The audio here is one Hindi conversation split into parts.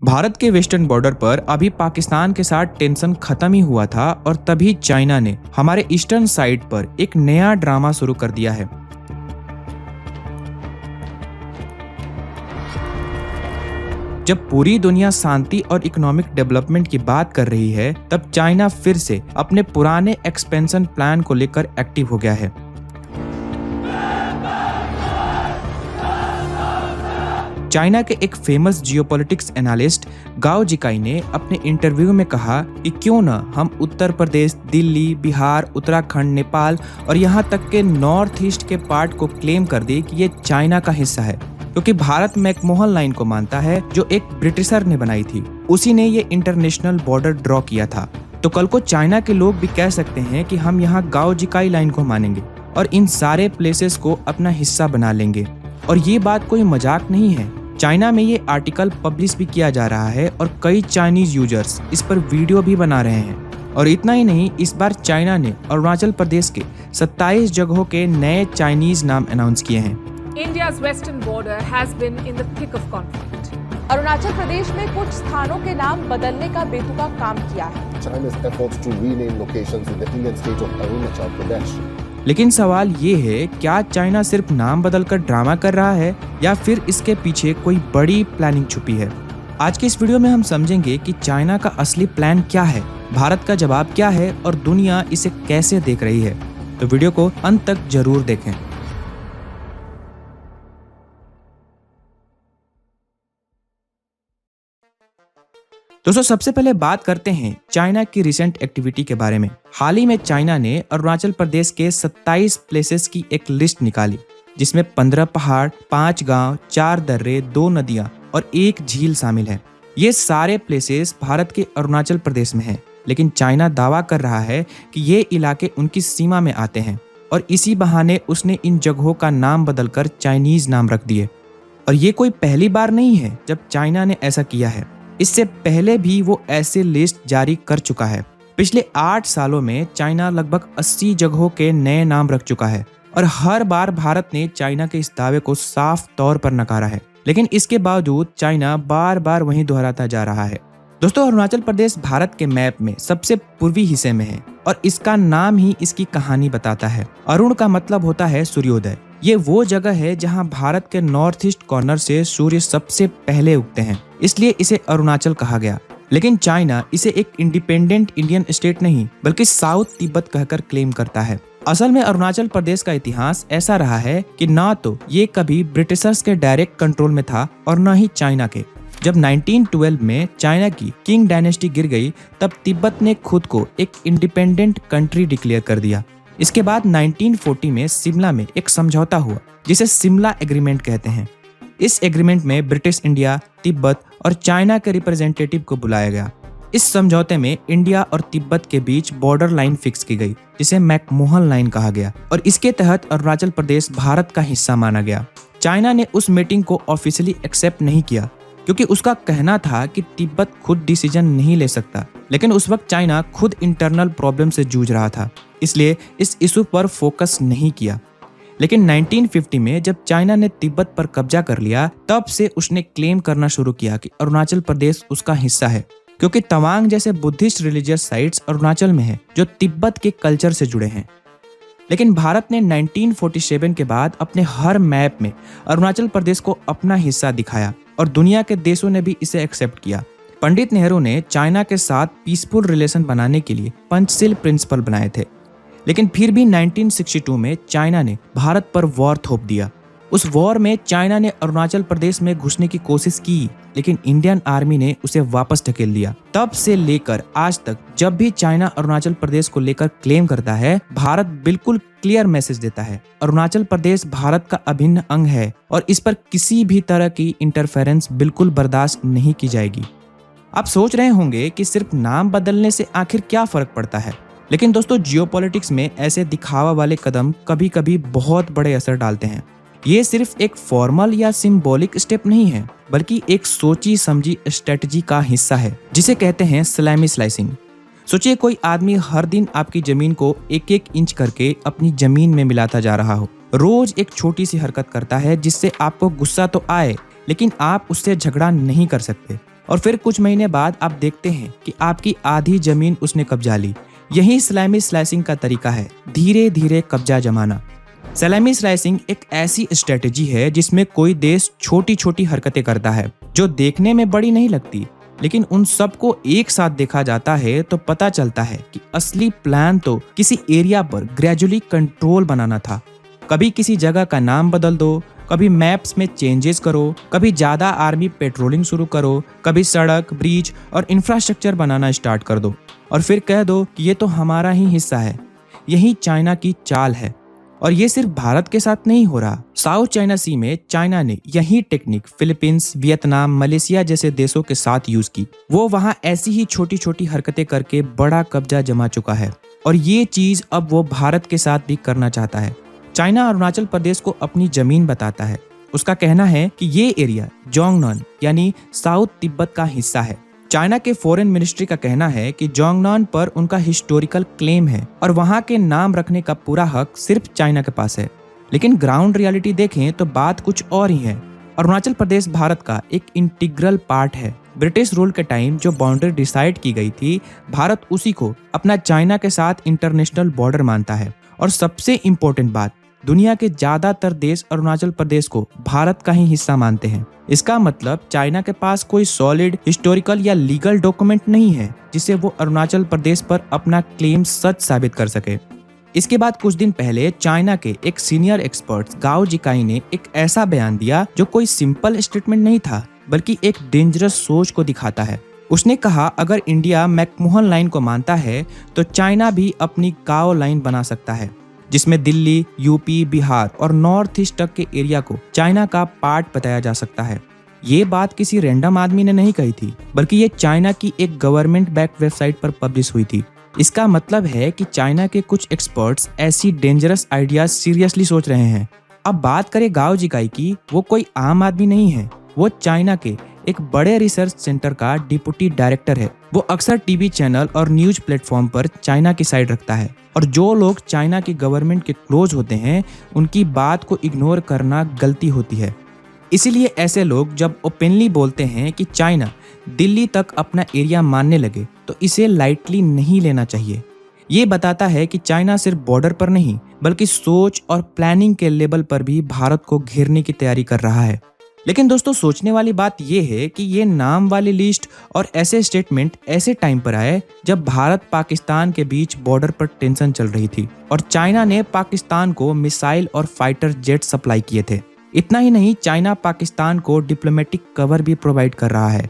भारत के वेस्टर्न बॉर्डर पर अभी पाकिस्तान के साथ टेंशन खत्म ही हुआ था और तभी चाइना ने हमारे ईस्टर्न साइड पर एक नया ड्रामा शुरू कर दिया है। जब पूरी दुनिया शांति और इकोनॉमिक डेवलपमेंट की बात कर रही है, तब चाइना फिर से अपने पुराने एक्सपेंशन प्लान को लेकर एक्टिव हो गया है। चाइना के एक फेमस जियोपॉलिटिक्स एनालिस्ट गाओ जिकाई ने अपने इंटरव्यू में कहा कि क्यों न हम उत्तर प्रदेश, दिल्ली, बिहार, उत्तराखंड, नेपाल और यहाँ तक के नॉर्थ ईस्ट के पार्ट को क्लेम कर दे कि ये चाइना का हिस्सा है, क्योंकि भारत मैकमोहन लाइन को मानता है जो एक ब्रिटिशर ने बनाई थी। उसी ने ये इंटरनेशनल बॉर्डर ड्रॉ किया था। तो कल को चाइना के लोग भी कह सकते हैं कि हम यहाँ गाओ जिकाई लाइन को मानेंगे और इन सारे प्लेसेस को अपना हिस्सा बना लेंगे। और ये बात कोई मजाक नहीं है। चाइना में ये आर्टिकल पब्लिश भी किया जा रहा है और कई चाइनीज यूजर्स इस पर वीडियो भी बना रहे हैं। और इतना ही नहीं, इस बार चाइना ने अरुणाचल प्रदेश के 27 जगहों के नए चाइनीज नाम अनाउंस किए हैं। India's western border has been in the thick of conflict. Arunachal Pradesh में कुछ स्थानों के नाम बदलने का बेतुका काम किया है। China's efforts to rename locations in the Indian state of Arunachal Pradesh. लेकिन सवाल ये है, क्या चाइना सिर्फ नाम बदलकर ड्रामा कर रहा है या फिर इसके पीछे कोई बड़ी प्लानिंग छुपी है? आज के इस वीडियो में हम समझेंगे कि चाइना का असली प्लान क्या है, भारत का जवाब क्या है और दुनिया इसे कैसे देख रही है। तो वीडियो को अंत तक जरूर देखें। दोस्तों, सबसे पहले बात करते हैं चाइना की रिसेंट एक्टिविटी के बारे में। हाल ही में चाइना ने अरुणाचल प्रदेश के 27 प्लेसेस की एक लिस्ट निकाली, जिसमें 15 पहाड़, 5 गांव, 4 दर्रे, 2 नदियां और 1 झील शामिल है। ये सारे प्लेसेस भारत के अरुणाचल प्रदेश में हैं, लेकिन चाइना दावा कर रहा है कि ये इलाके उनकी सीमा में आते हैं और इसी बहाने उसने इन जगहों का नाम बदलकर चाइनीज नाम रख दिए। और ये कोई पहली बार नहीं है जब चाइना ने ऐसा किया है। इससे पहले भी वो ऐसे लिस्ट जारी कर चुका है। पिछले 8 सालों में चाइना लगभग 80 जगहों के नए नाम रख चुका है और हर बार भारत ने चाइना के इस दावे को साफ तौर पर नकारा है। लेकिन इसके बावजूद चाइना बार बार वही दोहराता जा रहा है। दोस्तों, अरुणाचल प्रदेश भारत के मैप में सबसे पूर्वी हिस्से में है और इसका नाम ही इसकी कहानी बताता है। अरुण का मतलब होता है सूर्योदय। ये वो जगह है जहां भारत के नॉर्थ ईस्ट कॉर्नर से सूर्य सबसे पहले उगते हैं, इसलिए इसे अरुणाचल कहा गया। लेकिन चाइना इसे एक इंडिपेंडेंट इंडियन स्टेट नहीं बल्कि साउथ तिब्बत कहकर क्लेम करता है। असल में अरुणाचल प्रदेश का इतिहास ऐसा रहा है कि ना तो ये कभी ब्रिटिशर्स के डायरेक्ट कंट्रोल में था और न ही चाइना के। जब 1912 में चाइना की किंग डायनेस्टी गिर गई, तब तिब्बत ने खुद को एक इंडिपेंडेंट कंट्री डिक्लेयर कर दिया। इसके बाद 1940 में शिमला में एक समझौता हुआ, जिसे शिमला एग्रीमेंट कहते हैं। इस एग्रीमेंट में ब्रिटिश इंडिया, तिब्बत और चाइना के रिप्रेजेंटेटिव को बुलाया गया। इस समझौते में इंडिया और तिब्बत के बीच बॉर्डर लाइन फिक्स की गई, जिसे मैकमोहन लाइन कहा गया, और इसके तहत अरुणाचल प्रदेश भारत का हिस्सा माना गया। चाइना ने उस मीटिंग को ऑफिशियली एक्सेप्ट नहीं किया, क्योंकि उसका कहना था कि तिब्बत खुद डिसीजन नहीं ले सकता। लेकिन उस वक्त चाइना खुद इंटरनल प्रॉब्लम से जूझ रहा था, इसलिए इस इशू पर फोकस नहीं किया। लेकिन 1950 में जब चाइना ने तिब्बत पर कब्जा कर लिया, तब से उसने क्लेम करना शुरू किया कि अरुणाचल प्रदेश उसका हिस्सा है, क्योंकि तवांग जैसे बुद्धिस्ट रिलीजियस साइट्स अरुणाचल में है जो तिब्बत के कल्चर से जुड़े हैं। लेकिन भारत ने 1947 के बाद अपने हर मैप में अरुणाचल प्रदेश को अपना हिस्सा दिखाया और दुनिया के देशों ने भी इसे एक्सेप्ट किया। पंडित नेहरू ने चाइना के साथ पीसफुल रिलेशन बनाने के लिए पंचशील प्रिंसिपल बनाए थे। लेकिन फिर भी 1962 में चाइना ने भारत पर वॉर थोप दिया। उस वॉर में चाइना ने अरुणाचल प्रदेश में घुसने की कोशिश की, लेकिन इंडियन आर्मी ने उसे वापस ढकेल दिया। तब से लेकर आज तक जब भी चाइना अरुणाचल प्रदेश को लेकर क्लेम करता है, भारत बिल्कुल क्लियर मैसेज देता है, अरुणाचल प्रदेश भारत का अभिन्न अंग है और इस पर किसी भी तरह की इंटरफेरेंस बिल्कुल बर्दाश्त नहीं की जाएगी। आप सोच रहे होंगे कि सिर्फ नाम बदलने से आखिर क्या फर्क पड़ता है, लेकिन दोस्तों, जियोपॉलिटिक्स में ऐसे दिखावा वाले कदम कभी कभी बहुत बड़े असर डालते हैं। ये सिर्फ एक फॉर्मल या सिंबॉलिक स्टेप नहीं है, बल्कि एक सोची समझी स्ट्रेटजी का हिस्सा है, जिसे कहते हैं सलामी स्लाइसिंग। सोचिए, कोई आदमी हर दिन आपकी जमीन को 1-1 इंच करके अपनी जमीन में मिलाता जा रहा हो। रोज एक छोटी सी हरकत करता है जिससे आपको गुस्सा तो आए, लेकिन आप उससे झगड़ा नहीं कर सकते। और फिर कुछ महीने बाद आप देखते हैं कि आपकी आधी जमीन उसने कब्जा ली। यही सलामी स्लाइसिंग का तरीका है, धीरे धीरे कब्जा जमाना। सलामी स्लाइसिंग एक ऐसी स्ट्रेटेजी है जिसमें कोई देश छोटी छोटी हरकतें करता है जो देखने में बड़ी नहीं लगती, लेकिन उन सबको एक साथ देखा जाता है तो पता चलता है कि असली प्लान तो किसी एरिया पर ग्रेजुअली कंट्रोल बनाना था। कभी किसी जगह का नाम बदल दो, कभी मैप्स में चेंजेस करो, कभी ज्यादा आर्मी पेट्रोलिंग शुरू करो, कभी सड़क, ब्रिज और इंफ्रास्ट्रक्चर बनाना स्टार्ट कर दो और फिर कह दो कि ये तो हमारा ही हिस्सा है। यही चाइना की चाल है और ये सिर्फ भारत के साथ नहीं हो रहा। साउथ चाइना सी में चाइना ने यही टेक्निक फिलीपींस, वियतनाम, मलेशिया जैसे देशों के साथ यूज की। वो वहां ऐसी ही छोटी छोटी हरकतें करके बड़ा कब्जा जमा चुका है और ये चीज अब वो भारत के साथ भी करना चाहता है। चाइना अरुणाचल प्रदेश को अपनी जमीन बताता है। उसका कहना है कि ये एरिया जोंगनान यानी साउथ तिब्बत का हिस्सा है। चाइना के फॉरेन मिनिस्ट्री का कहना है कि जोंगनान पर उनका हिस्टोरिकल क्लेम है और वहां के नाम रखने का पूरा हक सिर्फ चाइना के पास है। लेकिन ग्राउंड रियलिटी देखें तो बात कुछ और ही है। अरुणाचल प्रदेश भारत का एक इंटीग्रल पार्ट है। ब्रिटिश रूल के टाइम जो बाउंड्री डिसाइड की गई थी, भारत उसी को अपना चाइना के साथ इंटरनेशनल बॉर्डर मानता है। और सबसे इम्पोर्टेंट बात, दुनिया के ज्यादातर देश अरुणाचल प्रदेश को भारत का ही हिस्सा मानते हैं। इसका मतलब चाइना के पास कोई सॉलिड हिस्टोरिकल या लीगल डॉक्यूमेंट नहीं है जिसे वो अरुणाचल प्रदेश पर अपना क्लेम सच साबित कर सके। इसके बाद कुछ दिन पहले चाइना के एक सीनियर एक्सपर्ट गाओ जिकाई ने एक ऐसा बयान दिया जो कोई सिंपल स्टेटमेंट नहीं था, बल्कि एक डेंजरस सोच को दिखाता है। उसने कहा, अगर इंडिया मैकमोहन लाइन को मानता है तो चाइना भी अपनी गाओ लाइन बना सकता है, जिसमें दिल्ली, यूपी, बिहार और नॉर्थ ईस्ट तक के एरिया को चाइना का पार्ट बताया जा सकता है। ये बात किसी रैंडम आदमी ने नहीं कही थी, बल्कि ये चाइना की एक गवर्नमेंट बैक वेबसाइट पर पब्लिश हुई थी। इसका मतलब है कि चाइना के कुछ एक्सपर्ट्स ऐसी डेंजरस आइडियाज सीरियसली सोच रहे हैं। अब बात करें गाओ जिकाई की, वो कोई आम आदमी नहीं है। वो चाइना के एक बड़े रिसर्च सेंटर का डिप्टी डायरेक्टर है। वो अक्सर टीवी चैनल और न्यूज प्लेटफॉर्म पर चाइना की साइड रखता है और जो लोग चाइना की गवर्नमेंट के क्लोज होते हैं उनकी बात को इग्नोर करना गलती होती है। इसीलिए ऐसे लोग जब ओपनली बोलते हैं कि चाइना दिल्ली तक अपना एरिया मानने लगे तो इसे लाइटली नहीं लेना चाहिए। ये बताता है कि चाइना सिर्फ बॉर्डर पर नहीं बल्कि सोच और प्लानिंग के लेवल पर भी भारत को घेरने की तैयारी कर रहा है। लेकिन दोस्तों, सोचने वाली बात यह है कि ये नाम वाली लिस्ट और ऐसे स्टेटमेंट ऐसे टाइम पर आए जब भारत पाकिस्तान के बीच बॉर्डर पर टेंशन चल रही थी और चाइना ने पाकिस्तान को मिसाइल और फाइटर जेट सप्लाई किए थे। इतना ही नहीं, चाइना पाकिस्तान को डिप्लोमेटिक कवर भी प्रोवाइड कर रहा है।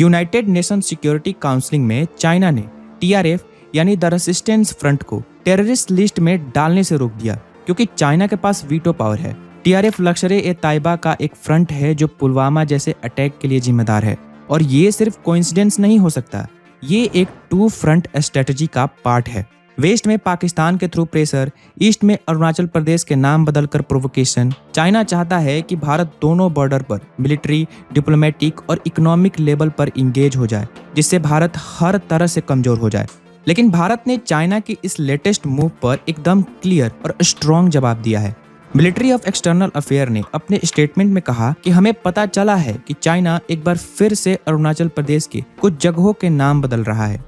यूनाइटेड नेशन सिक्योरिटी काउंसिलिंग में चाइना ने TRF यानी द रेसिस्टेंस फ्रंट को टेररिस्ट लिस्ट में डालने से रोक दिया क्योंकि चाइना के पास वीटो पावर है। TRF लश्कर-ए-तैयबा का एक फ्रंट है जो पुलवामा जैसे अटैक के लिए जिम्मेदार है और ये सिर्फ कोइंसिडेंस नहीं हो सकता, ये एक 2 फ्रंट स्ट्रेटजी का पार्ट है। वेस्ट में पाकिस्तान के थ्रू प्रेशर, ईस्ट में अरुणाचल प्रदेश के नाम बदलकर प्रोवोकेशन। चाइना चाहता है कि भारत दोनों बॉर्डर पर मिलिट्री, डिप्लोमेटिक और इकोनॉमिक लेवल पर इंगेज हो जाए, जिससे भारत हर तरह से कमजोर हो जाए। लेकिन भारत ने चाइना की इस लेटेस्ट मूव पर एकदम क्लियर और स्ट्रॉन्ग जवाब दिया है। मिलिट्री ऑफ एक्सटर्नल अफेयर ने अपने स्टेटमेंट में कहा कि हमें पता चला है कि चाइना एक बार फिर से अरुणाचल प्रदेश के कुछ जगहों के नाम बदल रहा है।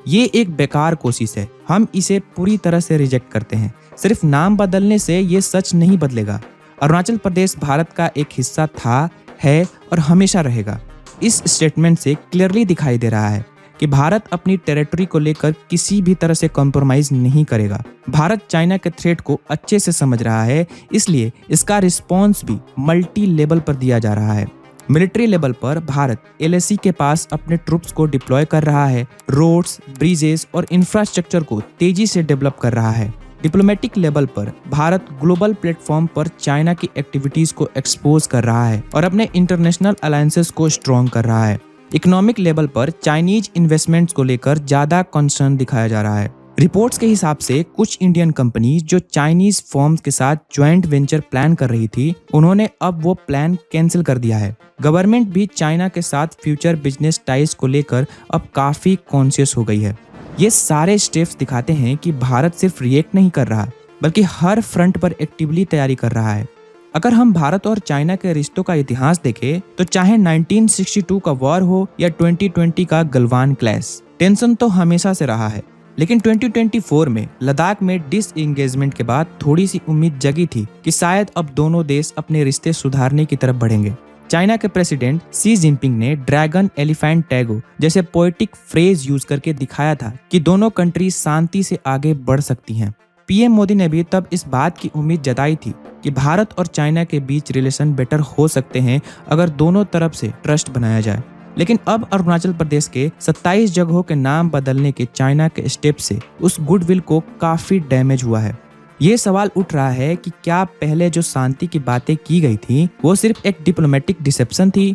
ये एक बेकार कोशिश है, हम इसे पूरी तरह से रिजेक्ट करते हैं। सिर्फ नाम बदलने से ये सच नहीं बदलेगा। अरुणाचल प्रदेश भारत का एक हिस्सा था, है और हमेशा रहेगा। इस स्टेटमेंट से क्लियरली दिखाई दे रहा है कि भारत अपनी टेरिटरी को लेकर किसी भी तरह से कॉम्प्रोमाइज नहीं करेगा। भारत चाइना के थ्रेट को अच्छे से समझ रहा है, इसलिए इसका रिस्पॉन्स भी मल्टी लेवल पर दिया जा रहा है। मिलिट्री लेवल पर भारत LAC के पास अपने ट्रूप्स को डिप्लॉय कर रहा है, रोड्स, ब्रिजेस और इंफ्रास्ट्रक्चर को तेजी से डेवलप कर रहा है। डिप्लोमेटिक लेवल पर भारत ग्लोबल प्लेटफॉर्म पर चाइना की एक्टिविटीज को एक्सपोज कर रहा है और अपने इंटरनेशनल अलायंसेस को स्ट्रॉन्ग कर रहा है। इकोनॉमिक लेवल पर चाइनीज इन्वेस्टमेंट्स को लेकर ज्यादा कंसर्न दिखाया जा रहा है। रिपोर्ट्स के हिसाब से कुछ इंडियन कंपनीज जो चाइनीज फर्म्स के साथ ज्वाइंट वेंचर प्लान कर रही थी, उन्होंने अब वो प्लान कैंसिल कर दिया है। गवर्नमेंट भी चाइना के साथ फ्यूचर बिजनेस टाइज को लेकर अब काफी कॉन्शियस हो गई है। ये सारे स्टेप्स दिखाते हैं कि भारत सिर्फ रिएक्ट नहीं कर रहा, बल्कि हर फ्रंट पर एक्टिवली तैयारी कर रहा है। अगर हम भारत और चाइना के रिश्तों का इतिहास देखें तो चाहे 1962 का वॉर हो या 2020 का गलवान क्लैश, टेंशन तो हमेशा से रहा है। लेकिन 2024 में लद्दाख में डिसएंगेजमेंट के बाद थोड़ी सी उम्मीद जगी थी कि शायद अब दोनों देश अपने रिश्ते सुधारने की तरफ बढ़ेंगे। चाइना के प्रेसिडेंट शी जिनपिंग ने ड्रैगन एलिफेंट टैगो जैसे पोएटिक फ्रेज यूज करके दिखाया था कि दोनों कंट्री शांति से आगे बढ़ सकती हैं। पीएम मोदी ने भी तब इस बात की उम्मीद जताई थी कि भारत और चाइना के बीच रिलेशन बेटर हो सकते हैं अगर दोनों तरफ से ट्रस्ट बनाया जाए। लेकिन अब अरुणाचल प्रदेश के 27 जगहों के नाम बदलने के चाइना के स्टेप से उस गुडविल को काफी डैमेज हुआ है। ये सवाल उठ रहा है कि क्या पहले जो शांति की बातें की गई थी वो सिर्फ एक डिप्लोमेटिक डिसेप्शन थी?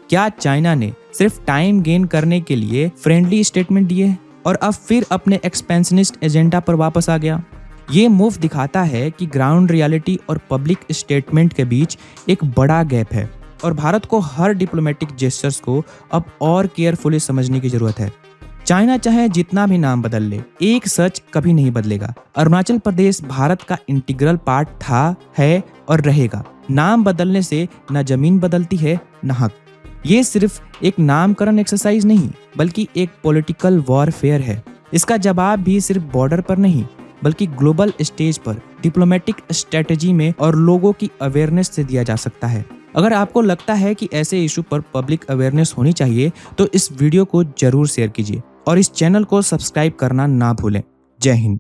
क्या चाइना ने सिर्फ टाइम गेन करने के लिए फ्रेंडली स्टेटमेंट दिए और अब फिर अपने एक्सपेंशनिस्ट एजेंडा पर वापस आ गया? ये मूव दिखाता है कि ग्राउंड रियलिटी और पब्लिक स्टेटमेंट के बीच एक बड़ा गैप है और भारत को हर डिप्लोमेटिक जेस्चर्स को अब और केयरफुली समझने की जरूरत है। चाइना चाहे जितना भी नाम बदल ले, एक सच कभी नहीं बदलेगा। अरुणाचल प्रदेश भारत का इंटीग्रल पार्ट था, है और रहेगा। नाम बदलने से न जमीन बदलती है न हक। ये सिर्फ एक नामकरण एक्सरसाइज नहीं बल्कि एक पॉलिटिकल वॉरफेयर है। इसका जवाब भी सिर्फ बॉर्डर पर नहीं बल्कि ग्लोबल स्टेज पर डिप्लोमेटिक स्ट्रेटेजी में और लोगों की अवेयरनेस से दिया जा सकता है। अगर आपको लगता है कि ऐसे इशू पर पब्लिक अवेयरनेस होनी चाहिए तो इस वीडियो को जरूर शेयर कीजिए और इस चैनल को सब्सक्राइब करना ना भूलें। जय हिंद।